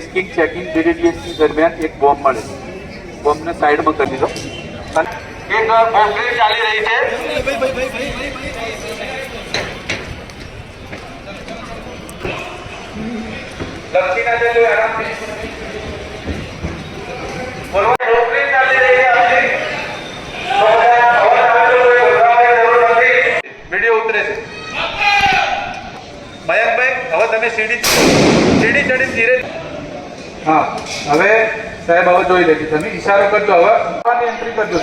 डेस्किंग checking BDDS दरमियान एक bomb મળે बॉम्ब ने साइड में कर दीधो एक मोकड्रिल ચાલી રહી છે લક્ષીના જે આરામથી મોકડ્રિલ ચાલી રહી છે वीडियो उतरे છે મયંકભાઈ હવે તમે સીડી ચડી ધીરે હા હવે સાહેબ હવે જોઈ લેજો તમે ઈશારો કરજો હવે આની એન્ટ્રી કરજો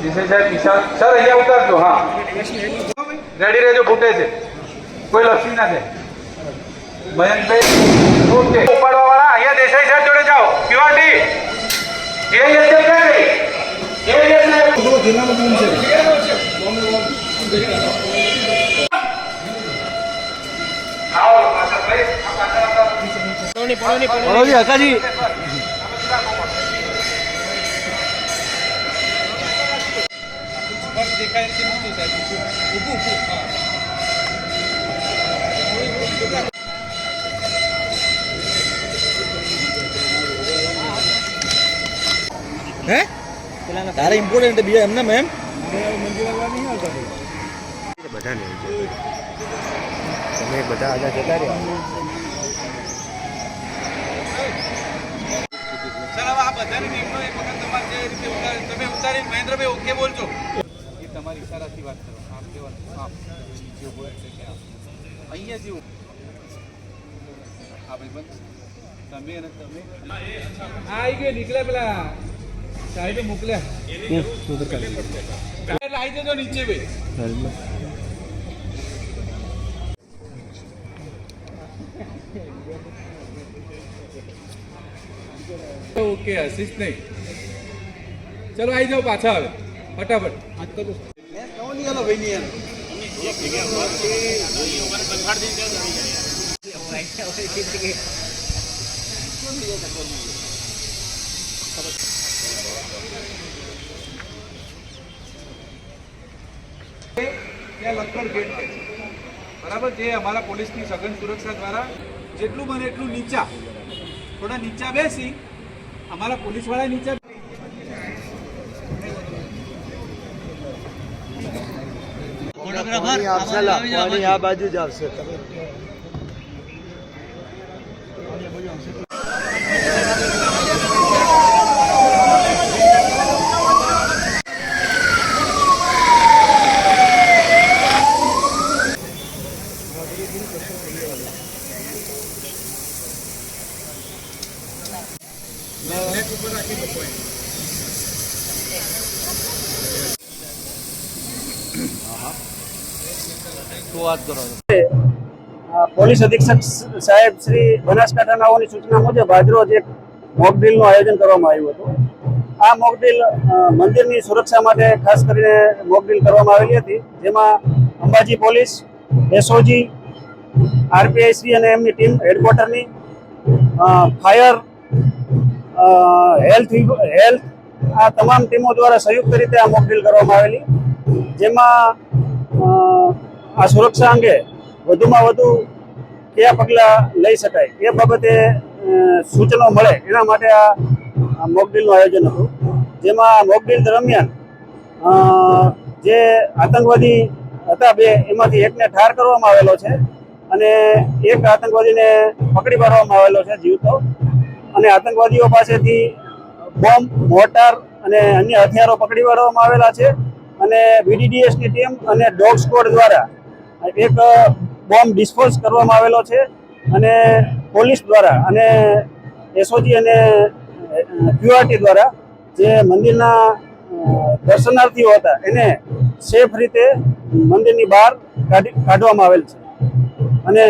જીસે સાહેબ ઈશારો સર અહીંયા ઉતારજો હા રેડી રહેજો ફૂટે છે કોઈ લક્ષી ના છે મયંકભાઈ ઓકે ઉપાડવા વાળા અહીંયા દેસાઈ સાહેબ જોડે જાઓ ક્યુઆરટી એએસએ ક્યાં ગઈ એએસએ જિલ્લામાં કોણ છે पड़ोजी हकाजी है तारा इम्पोर्टेंट भी है हमने मैम बता नहीं તમે બધા આગળ જતા રહ્યા સર હવે આ બધાની ટીમનો એક વખત તમારે જે રીતે તમે ઉતારી મહેન્દ્રભાઈ ઓકે બોલજો એ તમારી ઈશારાથી વાત કરો આમ કેવાનું આમ જે બોલે છે કે અહીંયા જેવું હા ભાઈ બંધ તમે અને તમે આવી ગયો નીકળ્યા પેલા સાહેબે મોકલ્યા એટલે આવી જજો નીચે ભાઈ ओके आशीष नहीं चलो आई जाओ पाछा आवे फटाफट आज करो मैं कौन नहीं आलो भाई नहीं आलो एक जगह बात के ओवर बंधाड़ दी जा रही है वो ऐसा हो रही है कौन दिया था कौन क्या लक्कड़ गेट बराबर जे हमारा पुलिस की सघन सुरक्षा द्वारा जेटलू बने एटलू नीचा थोड़ा नीचा बेसी हमारा पुलिस वाला नीचे फोटोग्राफर आ बाजू જ આવશે પોલીસ અધિક્ષક સાહેબ શ્રી બનાસકાંઠાનાઓની સૂચના મુજબ આજરોજ એક મોક ડ્રીલનું આયોજન કરવામાં આવ્યું હતું આ મોક ડ્રીલ મંદિરની સુરક્ષા માટે ખાસ કરીને મોક ડ્રીલ કરવામાં આવેલી હતી જેમાં Ambaji police SOG RPI Shri અને એમની ટીમ હેડક્વાર્ટરની ફાયર હેલ્થ આ તમામ ટીમો દ્વારા સંયુક્ત રીતે આ મોક ડ્રીલ કરવામાં આવેલી જેમાં આ સુરક્ષા અંગે વધુમાં વધુ કયા પગલાં લઈ શકાય એ બાબતે સૂચનો મળે એના માટે આ મોક ડ્રીલનું આયોજન હતું જેમાં મોક ડ્રીલ દરમિયાન જે આતંકવાદી હતા બે એમાંથી એકને ઠાર કરવામાં આવેલો છે અને એક આતંકવાદીને પકડી પાડવામાં આવેલો છે જીવતો અને આતંકવાદીઓ પાસેથી બોમ્બ મોર્ટાર અને અન્ય હથિયારો પકડી પાડવામાં આવેલા છે અને બીડીડીએસની ટીમ અને ડોગ સ્ક્વોડ દ્વારા એક બોમ્બ ડિસ્પોઝ કરવામાં આવેલો છે અને પોલીસ દ્વારા અને એસઓજી અને ક્યુઆરટી દ્વારા જે મંદિરના દર્શનાર્થીઓ હતા એને સેફ રીતે મંદિરની બહાર કાઢવામાં આવેલ છે અને